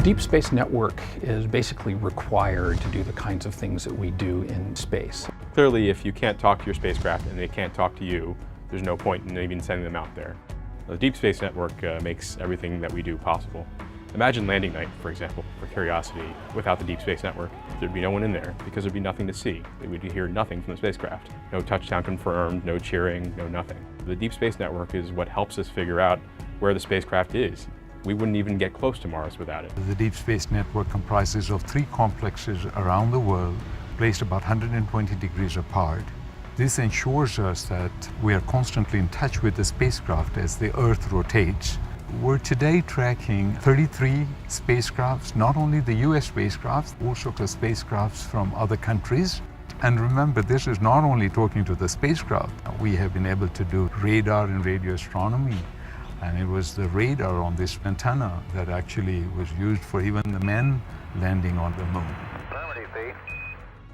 deep space network is basically required to do the kinds of things that we do in space. Clearly, if you can't talk to your spacecraft and they can't talk to you, there's no point in even sending them out there. The deep space network makes everything that we do possible. Imagine landing night, for example, for Curiosity. Without the deep space network, there'd be no one in there because there'd be nothing to see. We would hear nothing from the spacecraft. No touchdown confirmed, no cheering, no nothing. The deep space network is what helps us figure out where the spacecraft is. We wouldn't even get close to Mars without it. The deep space network comprises of 3 complexes around the world, placed about 120 degrees apart. This ensures us that we are constantly in touch with the spacecraft as the Earth rotates. We're today tracking 33 spacecrafts, not only the US spacecrafts, also the spacecrafts from other countries. And remember, this is not only talking to the spacecraft. We have been able to do radar and radio astronomy. And it was the radar on this antenna that actually was used for even the men landing on the moon.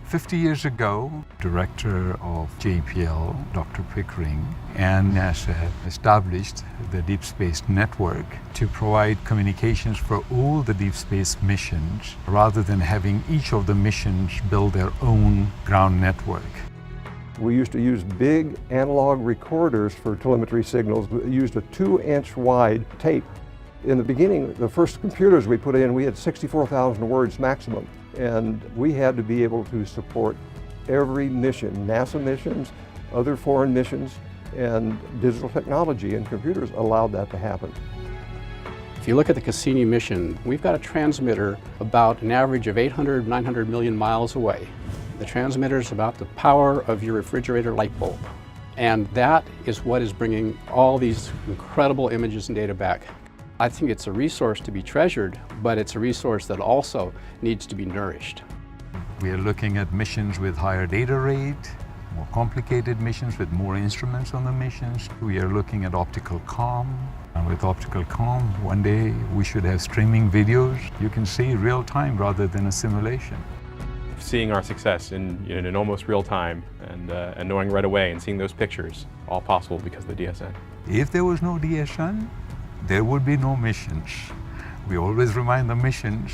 50 years ago, director of JPL, Dr. Pickering, and NASA established the Deep Space Network to provide communications for all the deep space missions, rather than having each of the missions build their own ground network. We used to use big analog recorders for telemetry signals. We used a 2-inch wide tape. In the beginning, the first computers we put in, we had 64,000 words maximum. And we had to be able to support every mission, NASA missions, other foreign missions, and digital technology and computers allowed that to happen. If you look at the Cassini mission, we've got a transmitter about an average of 800, 900 million miles away. The transmitter is about the power of your refrigerator light bulb. And that is what is bringing all these incredible images and data back. I think it's a resource to be treasured, but it's a resource that also needs to be nourished. We are looking at missions with higher data rate, more complicated missions with more instruments on the missions. We are looking at optical comm. And with optical comm, one day we should have streaming videos. You can see real time rather than a simulation. Seeing our success in almost real time and knowing right away and seeing those pictures, all possible because of the DSN. If there was no DSN, there would be no missions. We always remind the missions,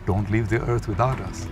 don't leave the Earth without us.